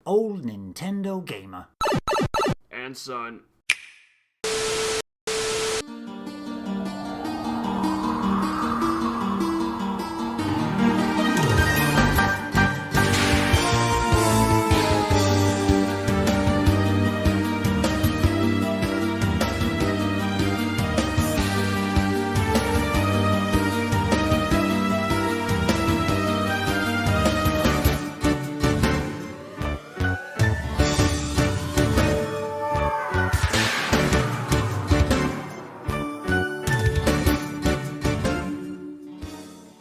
old Nintendo gamer. And son.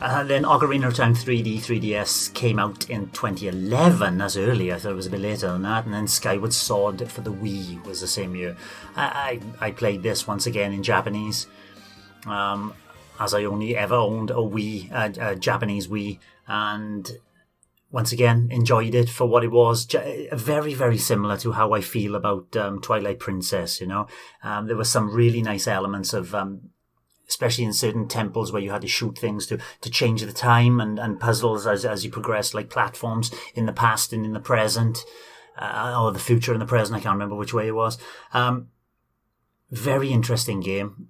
And then Ocarina of Time 3D, 3DS came out in 2011, as early. I thought it was a bit later than that. And then Skyward Sword for the Wii was the same year. I played this once again in Japanese, as I only ever owned a Wii, a Japanese Wii. And once again, enjoyed it for what it was. Very, very similar to how I feel about Twilight Princess, you know. There were some really nice elements of... especially in certain temples where you had to shoot things to change the time and puzzles as you progressed, like platforms in the past and in the present, or the future and the present. I can't remember which way it was. Very interesting game.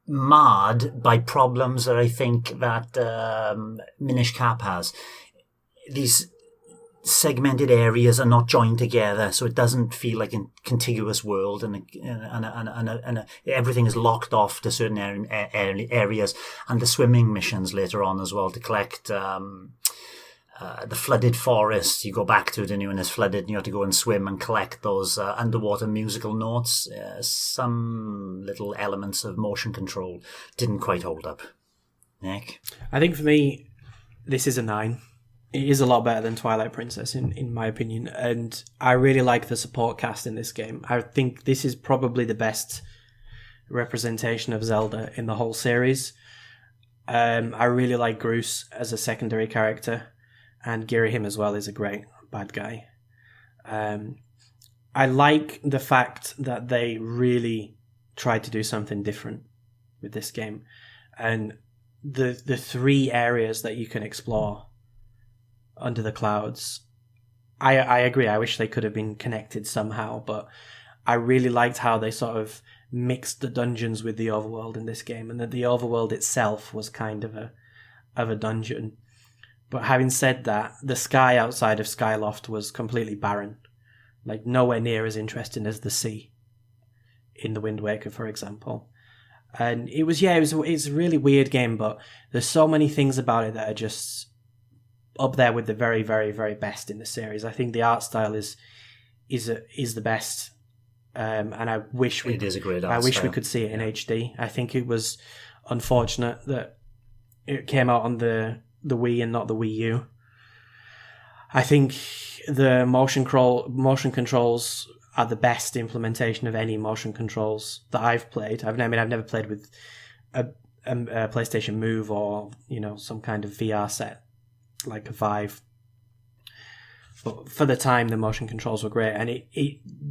Marred by problems that I think that Minish Cap has. These segmented areas are not joined together, so it doesn't feel like a contiguous world, and everything is locked off to certain areas. And the swimming missions later on as well, to collect the flooded forest. You go back to it and when it's flooded, and you have to go and swim and collect those underwater musical notes. Some little elements of motion control didn't quite hold up. Nick? I think for me, this is a 9. It is a lot better than Twilight Princess, in my opinion, and I really like the support cast in this game. I think this is probably the best representation of Zelda in the whole series. I really like Groose as a secondary character, and Girahim as well is a great bad guy. I like the fact that they really tried to do something different with this game, and the 3 areas that you can explore under the clouds, I agree. I wish they could have been connected somehow, but I really liked how they sort of mixed the dungeons with the overworld in this game, and that the overworld itself was kind of a dungeon. But having said that, the sky outside of Skyloft was completely barren, like nowhere near as interesting as the sea in the Wind Waker, for example. And it's a really weird game, but there's so many things about it that are just up there with the very, very, very best in the series. I think the art style is the best, and I wish it is a great art style. We could see it in HD. I think it was unfortunate that it came out on the Wii and not the Wii U. I think the motion controls are the best implementation of any motion controls that I've played. I've never played with a PlayStation Move or some kind of VR set like a Vive, but for the time the motion controls were great, and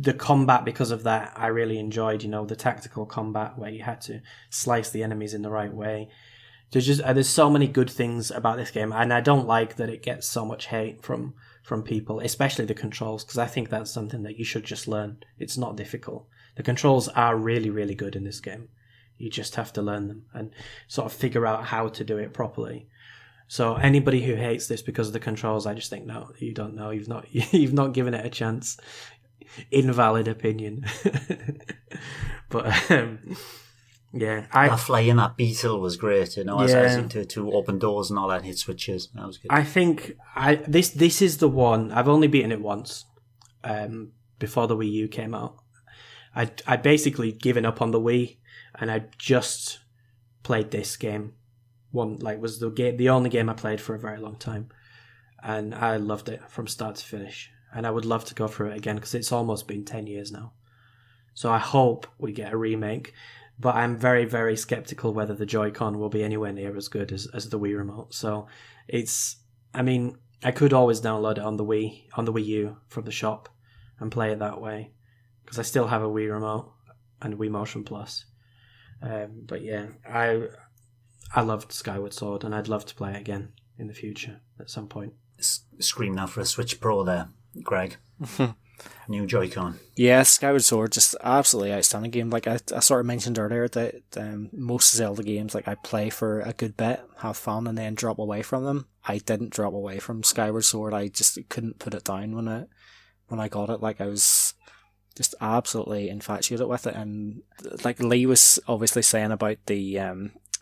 the combat, because of that, I really enjoyed. The tactical combat where you had to slice the enemies in the right way. There's so many good things about this game, and I don't like that it gets so much hate from people, especially the controls, because I think that's something that you should just learn. It's not difficult. The controls are really, really good in this game. You just have to learn them and sort of figure out how to do it properly. So anybody who hates this because of the controls, I just think, no, you don't know. You've not given it a chance. Invalid opinion. But yeah, that flying that beetle was great. As to open doors and all that, hit switches. That was good. I think this is the one. I've only beaten it once, before the Wii U came out. I basically given up on the Wii, and I just played this game. Was the only game I played for a very long time, and I loved it from start to finish, and I would love to go through it again because it's almost been 10 years now. So I hope we get a remake, but I'm very, very skeptical whether the Joy-Con will be anywhere near as good as the Wii remote. So I could always download it on the Wii U from the shop and play it that way, because I still have a Wii remote and Wii Motion Plus. But yeah, I loved Skyward Sword, and I'd love to play it again in the future at some point. Scream now for a Switch Pro there, Greg. New Joy-Con. Yeah, Skyward Sword, just absolutely outstanding game. Like I sort of mentioned earlier that most Zelda games, like I play for a good bit, have fun, and then drop away from them. I didn't drop away from Skyward Sword. I just couldn't put it down when I got it. Like I was just absolutely infatuated with it. And like Lee was obviously saying about the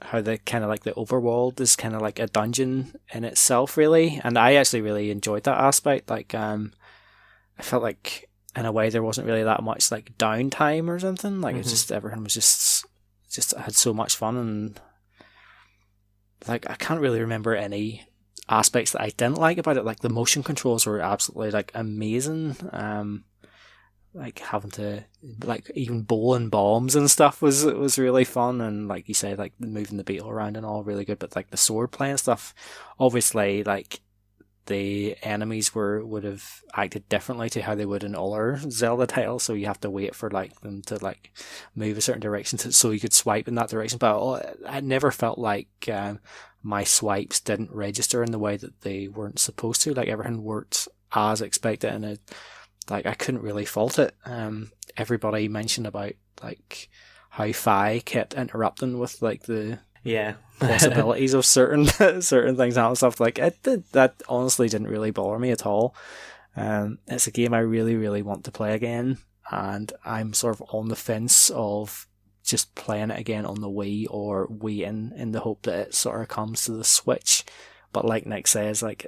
how the kind of like the overworld is kind of like a dungeon in itself, really. And I actually really enjoyed that aspect. Like I felt like in a way there wasn't really that much like downtime or something. Like it's just everything was just had so much fun, and like I can't really remember any aspects that I didn't like about it. Like the motion controls were absolutely like amazing. Like having to like even bowling bombs and stuff was really fun, and like you say, like moving the beetle around and all really good. But like the sword play and stuff, obviously like the enemies would have acted differently to how they would in other Zelda titles, so you have to wait for like them to like move a certain direction so you could swipe in that direction. But I never felt like my swipes didn't register in the way that they weren't supposed to. Like everything worked as expected, and like I couldn't really fault it. Everybody mentioned about like how Fi kept interrupting with like the possibilities of certain things and stuff. Like that honestly didn't really bother me at all. It's a game I really, really want to play again, and I'm sort of on the fence of just playing it again on the Wii or waiting in the hope that it sort of comes to the Switch. But like Nick says, like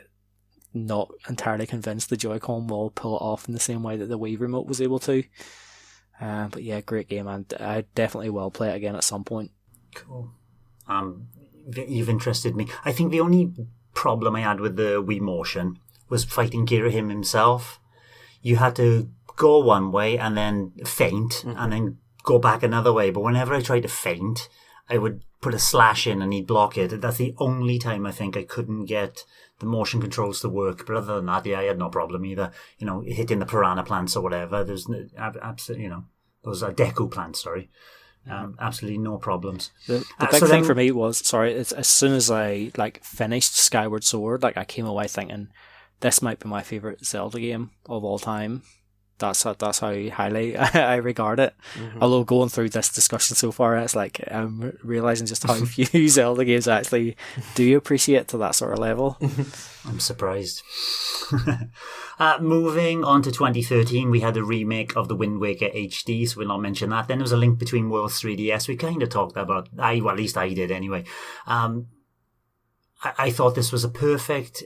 not entirely convinced the Joy-Con will pull it off in the same way that the Wii remote was able to. But yeah, great game, and I definitely will play it again at some point. Cool. You've interested me. I think the only problem I had with the Wii Motion was fighting Girahim himself. You had to go one way and then feint and then go back another way. But whenever I tried to feint, I would put a slash in and he'd block it. That's the only time I think I couldn't get the motion controls to work. But other than that, yeah, I had no problem either. You know, hitting the piranha plants or whatever. There's absolutely, you know, those are Deku plants, sorry. Absolutely no problems. The big thing for me was, as soon as I like finished Skyward Sword, like I came away thinking this might be my favourite Zelda game of all time. That's how highly I regard it. Although going through this discussion so far, it's like I'm realising just how few Zelda games actually do appreciate to that sort of level. I'm surprised. Moving on to 2013, we had a remake of the Wind Waker HD, so we'll not mention that. Then there was a Link Between Worlds 3DS. We kind of talked about, well, at least I did anyway. I thought this was a perfect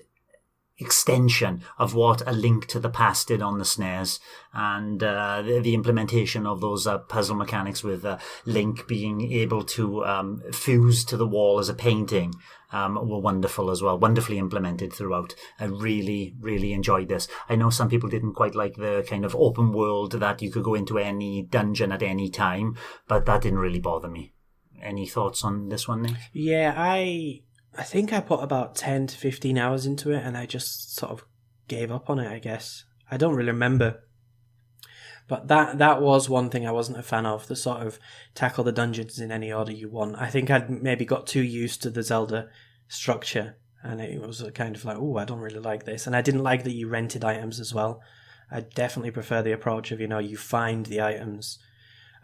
extension of what A Link to the Past did on the SNES, and the implementation of those puzzle mechanics with Link being able to fuse to the wall as a painting were wonderful as well, wonderfully implemented throughout. I really, really enjoyed this. I know some people didn't quite like the kind of open world that you could go into any dungeon at any time, but that didn't really bother me. Any thoughts on this one, Nick? Yeah, I think I put about 10 to 15 hours into it and I just sort of gave up on it, I guess. I don't really remember. But that was one thing I wasn't a fan of, the sort of tackle the dungeons in any order you want. I think I'd maybe got too used to the Zelda structure and it was kind of like, oh, I don't really like this. And I didn't like that you rented items as well. I definitely prefer the approach of, you find the items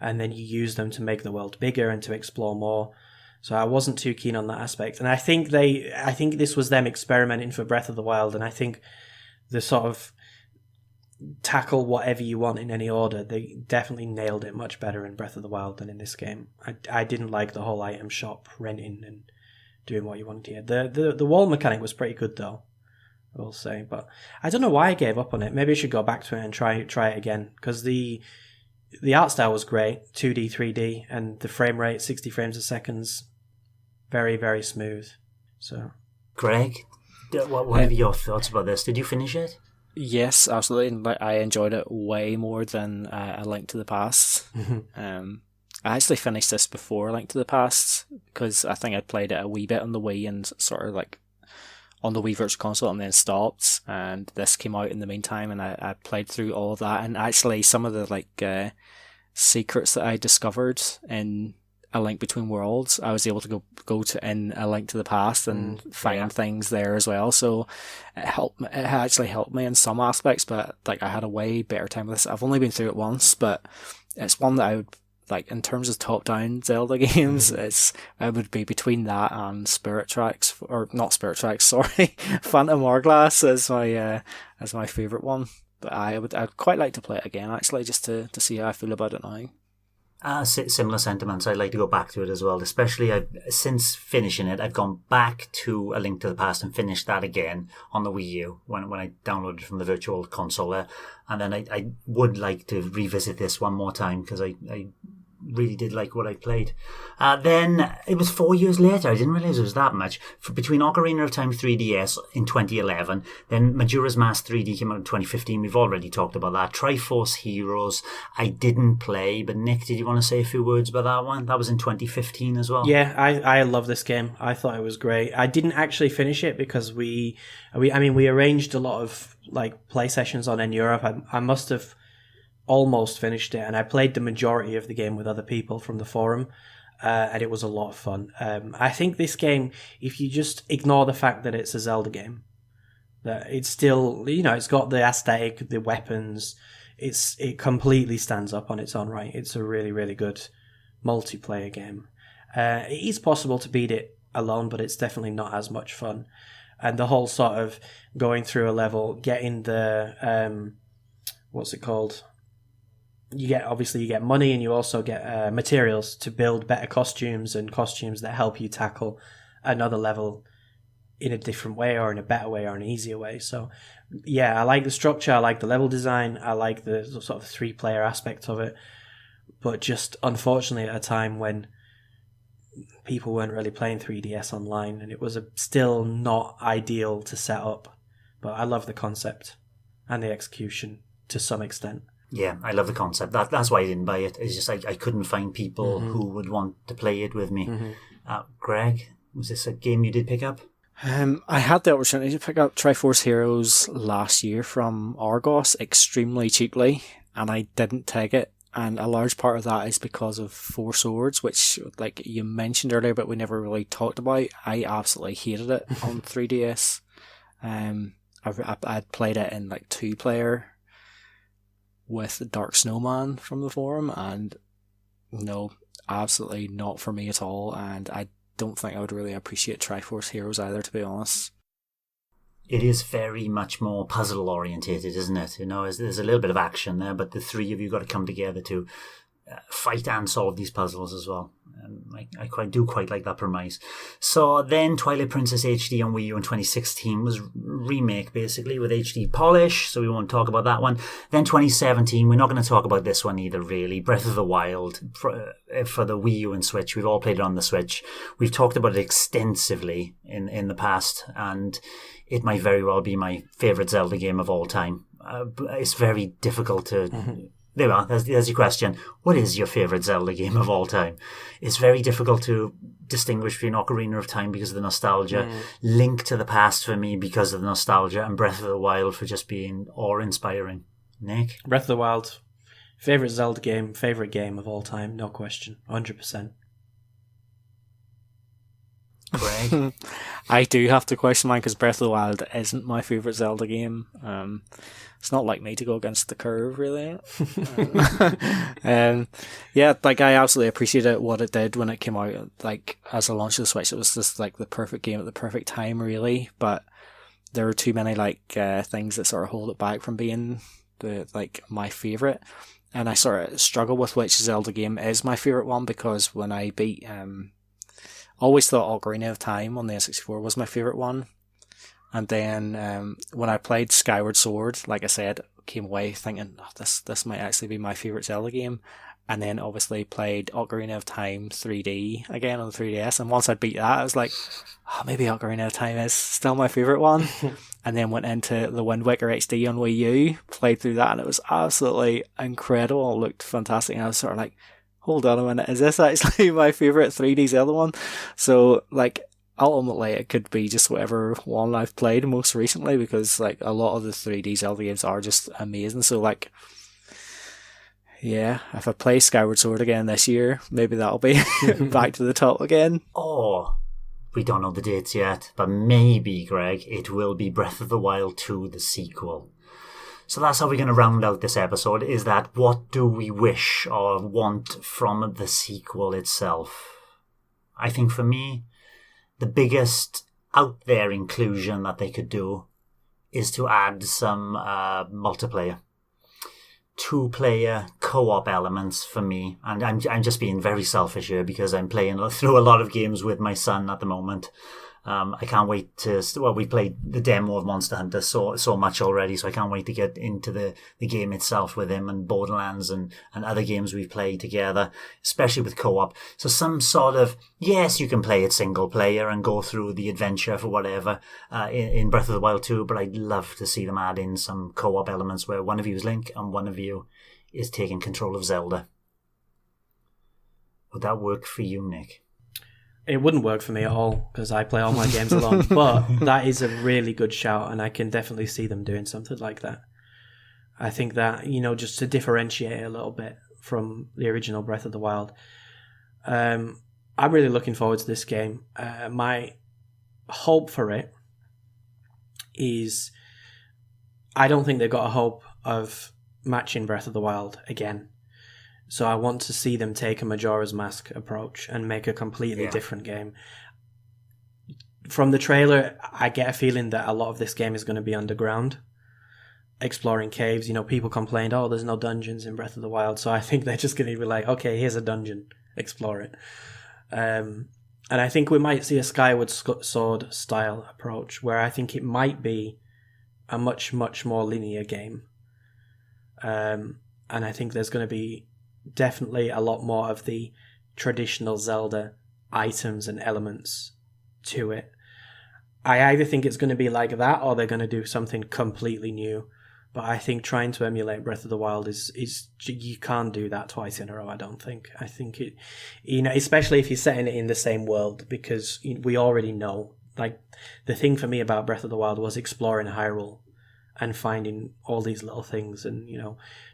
and then you use them to make the world bigger and to explore more. So I wasn't too keen on that aspect. And I think this was them experimenting for Breath of the Wild, and I think the sort of tackle whatever you want in any order, they definitely nailed it much better in Breath of the Wild than in this game. I didn't like the whole item shop renting and doing what you wanted here. The wall mechanic was pretty good though, I will say. But I don't know why I gave up on it. Maybe I should go back to it and try it again, because the art style was great, 2D, 3D, and the frame rate, 60 frames a second, very, very smooth. So, Greg, what are your thoughts about this? Did you finish it? Yes, absolutely. I enjoyed it way more than A Link to the Past. I actually finished this before A Link to the Past because I think I played it a wee bit on the Wii and sort of like on the Wii Virtual Console and then stopped. And this came out in the meantime, and I played through all of that. And actually, some of the like secrets that I discovered in A Link Between Worlds, I was able to go to in A Link to the Past and find things there as well. So it actually helped me in some aspects, but like I had a way better time with this. I've only been through it once, but it's one that I would like in terms of top-down Zelda games. It would be between that and Spirit Tracks, or not Spirit Tracks, sorry, Phantom Hourglass as my favorite one. But I'd quite like to play it again, actually, just to see how I feel about it now. Similar sentiments. I'd like to go back to it as well, especially since finishing it, I've gone back to A Link to the Past and finished that again on the Wii U when I downloaded from the Virtual Console there. And then I would like to revisit this one more time because I really did like what I played. Then it was 4 years later. I didn't realize it was that much. Between Ocarina of Time 3DS in 2011, then Majora's Mask 3D came out in 2015. We've already talked about that. Triforce Heroes, I didn't play, but Nick, did you want to say a few words about that one? That was in 2015 as well. Yeah, I love this game. I thought it was great. I didn't actually finish it because we arranged a lot of like play sessions on in Europe. I must have almost finished it, and I played the majority of the game with other people from the forum, and it was a lot of fun. I think this game, if you just ignore the fact that it's a Zelda game, that it's still, it's got the aesthetic, the weapons, it completely stands up on its own right. It's a really, really good multiplayer game. It is possible to beat it alone, but it's definitely not as much fun. And the whole sort of going through a level, getting the what's it called? You get money, and you also get materials to build better costumes and costumes that help you tackle another level in a different way, or in a better way, or an easier way. So yeah, I like the structure, I like the level design, I like the sort of 3-player aspect of it, but just unfortunately at a time when people weren't really playing 3DS online, and it was still not ideal to set up. But I love the concept and the execution to some extent. Yeah, I love the concept. That's why I didn't buy it. It's just I couldn't find people who would want to play it with me. Greg, was this a game you did pick up? I had the opportunity to pick up Triforce Heroes last year from Argos extremely cheaply, and I didn't take it. And a large part of that is because of Four Swords, which, like you mentioned earlier, but we never really talked about. I absolutely hated it on 3DS. I'd played it in like 2-player with Dark Snowman from the forum, and no, absolutely not for me at all. And I don't think I would really appreciate Triforce Heroes either, to be honest. It is very much more puzzle orientated, isn't it? There's a little bit of action there, but the three of you got to come together to fight and solve these puzzles as well. I quite like that premise. So then Twilight Princess HD on Wii U in 2016 was remake basically with HD polish, so we won't talk about that one. Then 2017, we're not going to talk about this one either really. Breath of the Wild for the Wii U and Switch. We've all played it on the Switch. We've talked about it extensively in the past, and it might very well be my favourite Zelda game of all time. It's very difficult to... There we are. There's your question. What is your favourite Zelda game of all time? It's very difficult to distinguish between Ocarina of Time because of the nostalgia, Link to the Past for me because of the nostalgia, and Breath of the Wild for just being awe-inspiring. Nick? Breath of the Wild. Favourite Zelda game, favourite game of all time, no question. 100%. Greg? I do have to question mine because Breath of the Wild isn't my favourite Zelda game. It's not like me to go against the curve, really. Yeah, like I absolutely appreciated what it did when it came out. Like as a launch of the Switch, it was just like the perfect game at the perfect time, really. But there are too many things that sort of hold it back from being my favourite. And I sort of struggle with which Zelda game is my favourite one, because when I beat always thought Ocarina of Time on the N64 was my favourite one. And then when I played Skyward Sword, like I said, came away thinking, this might actually be my favourite Zelda game. And then obviously played Ocarina of Time 3D again on the 3DS. And once I beat that, I was like, maybe Ocarina of Time is still my favourite one. And then went into the Wind Waker HD on Wii U, played through that, and it was absolutely incredible. It looked fantastic. And I was sort of like, hold on a minute, is this actually my favourite 3D Zelda one? So, ultimately it could be just whatever one I've played most recently, because, a lot of the 3D Zelda games are just amazing. So, Yeah, if I play Skyward Sword again this year, maybe that'll be back to the top again. Or, we don't know the dates yet, but maybe, Greg, it will be Breath of the Wild 2, the sequel. So that's how we're going to round out this episode, is that what do we wish or want from the sequel itself? I think for me, the biggest out there inclusion that they could do is to add some multiplayer. 2-player co-op elements for me. And I'm just being very selfish here because I'm playing through a lot of games with my son at the moment. I can't wait to... Well, we played the demo of Monster Hunter so much already, so I can't wait to get into the game itself with him, and Borderlands and other games we've played together, especially with co-op. So some sort of... Yes, you can play it single player and go through the adventure for whatever in Breath of the Wild 2, but I'd love to see them add in some co-op elements where one of you is Link and one of you is taking control of Zelda. Would that work for you, Nick? It wouldn't work for me at all because I play all my games alone. But that is a really good shout, and I can definitely see them doing something like that. I think that, just to differentiate a little bit from the original Breath of the Wild. I'm really looking forward to this game. My hope for it is I don't think they've got a hope of matching Breath of the Wild again. So I want to see them take a Majora's Mask approach and make a completely different game. From the trailer, I get a feeling that a lot of this game is going to be underground, exploring caves. People complained, there's no dungeons in Breath of the Wild. So I think they're just going to be like, okay, here's a dungeon, explore it. And I think we might see a Skyward Sword style approach where I think it might be a much, much more linear game. And I think there's going to be definitely a lot more of the traditional Zelda items and elements to it. I either think it's going to be like that or they're going to do something completely new. But I think trying to emulate Breath of the Wild is you can't do that twice in a row, I don't think. I think it, especially if you're setting it in the same world, because we already know. Like, the thing for me about Breath of the Wild was exploring Hyrule and finding all these little things and,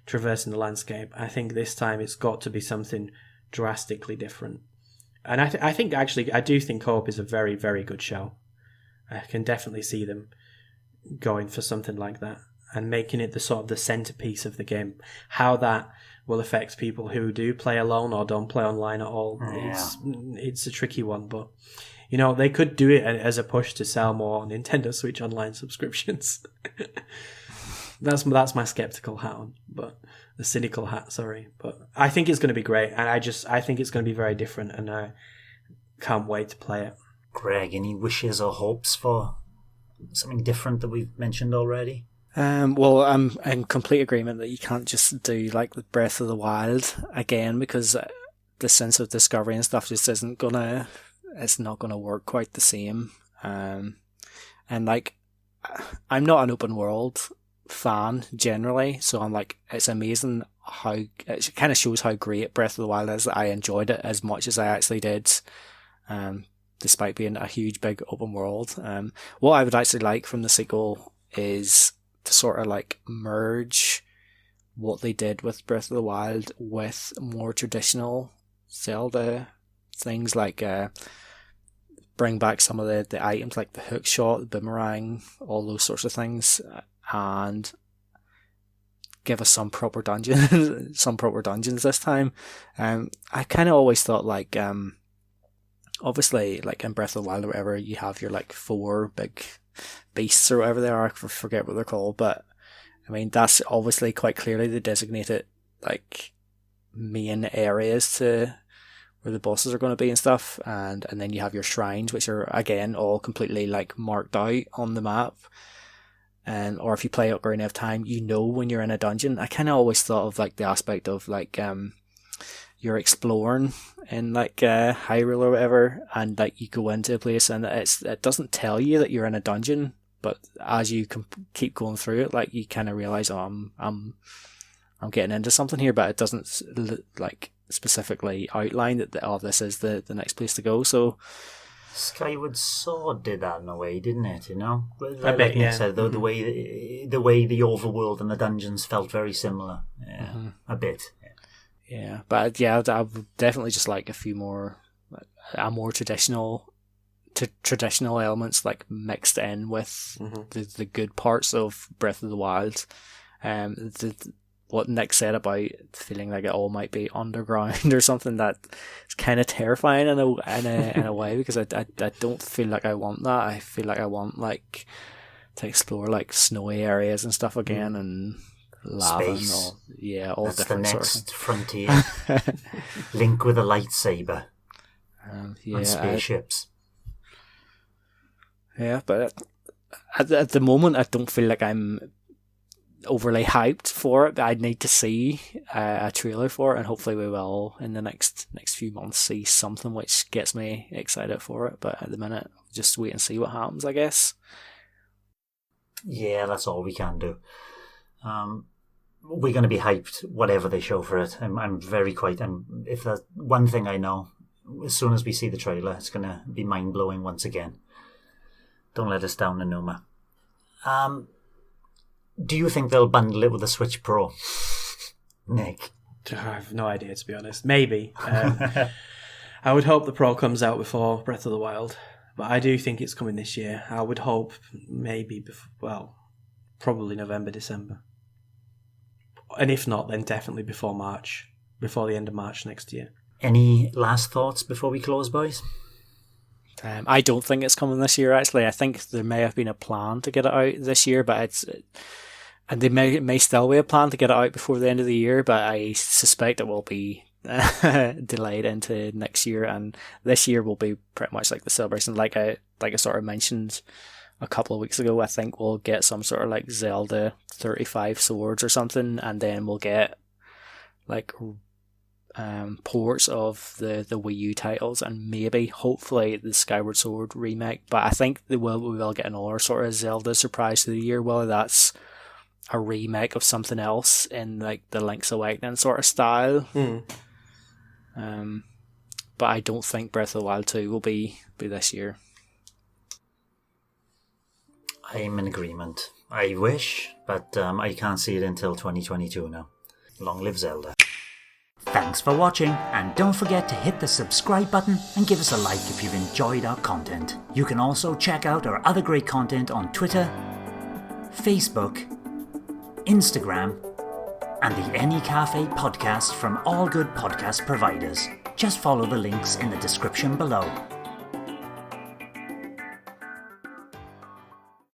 traversing the landscape. I think this time it's got to be something drastically different. And I think actually, I do think co-op is a very, very good show. I can definitely see them going for something like that and making it the sort of the centerpiece of the game. How that will affect people who do play alone or don't play online at all, it's a tricky one, but... they could do it as a push to sell more Nintendo Switch Online subscriptions. That's my skeptical hat on, but the cynical hat, sorry. But I think it's going to be great, and I think it's going to be very different, and I can't wait to play it. Greg, any wishes or hopes for something different that we've mentioned already? Well, I'm in complete agreement that you can't just do like the Breath of the Wild again, because the sense of discovery and stuff just isn't gonna... It's not going to work quite the same. And like, I'm not an open world fan generally, so I'm like, it's amazing how it kind of shows how great Breath of the Wild is. I enjoyed it as much as I actually did, despite being a huge big open world. What I would actually like from the sequel is to sort of like merge what they did with Breath of the Wild with more traditional Zelda things, like bring back some of the items like the hook shot, the boomerang, all those sorts of things, and give us some proper dungeons this time. I kind of always thought like obviously like in Breath of the Wild or whatever, you have your like 4 big beasts or whatever they are, I forget what they're called, but I mean that's obviously quite clearly the designated like main areas to where the bosses are going to be and stuff, and then you have your shrines, which are again all completely like marked out on the map, and or if you play Ocarina of Time, when you're in a dungeon. I kind of always thought of like the aspect of like you're exploring in like Hyrule or whatever, and like you go into a place and it doesn't tell you that you're in a dungeon, but as you keep going through it, like you kind of realize, I'm getting into something here, but it doesn't like specifically outline that this is the next place to go. So Skyward Sword did that in a way, didn't it? I bet, yeah. Said, the way the overworld and the dungeons felt very similar. Yeah, a bit. Yeah, but yeah, I would definitely just like a more traditional elements like mixed in with the good parts of Breath of the Wild. What Nick said about feeling like it all might be underground or something, that is kind of terrifying in a way, because I don't feel like I want that. I feel like I want like to explore like snowy areas and stuff again, and lava Space. and all That's different the sorts next frontier. Link with a lightsaber of on spaceships. But at the moment, I don't feel like I'm overly hyped for it. I'd need to see a trailer for it, and hopefully we will in the next few months see something which gets me excited for it. But at the minute, just wait and see what happens, I guess. Yeah, that's all we can do. We're going to be hyped whatever they show for it. If there's one thing I know, as soon as we see the trailer, it's going to be mind blowing once again. Don't let us down, Anuma. Do you think they'll bundle it with the Switch Pro? Nick? I have no idea, to be honest. Maybe. I would hope the Pro comes out before Breath of the Wild, but I do think it's coming this year. I would hope maybe, probably November, December. And if not, then definitely before the end of March next year. Any last thoughts before we close, boys? I don't think it's coming this year, actually. I think there may have been a plan to get it out this year, and they may still be a plan to get it out before the end of the year, but I suspect it will be delayed into next year, and this year will be pretty much like the celebration. Like I sort of mentioned a couple of weeks ago, I think we'll get some sort of like Zelda 35 swords or something, and then we'll get like ports of the Wii U titles, and maybe hopefully the Skyward Sword remake. But I think we will get another sort of Zelda surprise of the year, whether that's a remake of something else in like the Link's Awakening sort of style. But I don't think Breath of the Wild 2 will be this year. I'm in agreement. I wish, but I can't see it until 2022 now. Long live Zelda. Thanks for watching, and don't forget to hit the subscribe button and give us a like if you've enjoyed our content. You can also check out our other great content on Twitter, Facebook, Instagram, and the N-E Café podcast from all good podcast providers. Just follow the links in the description below.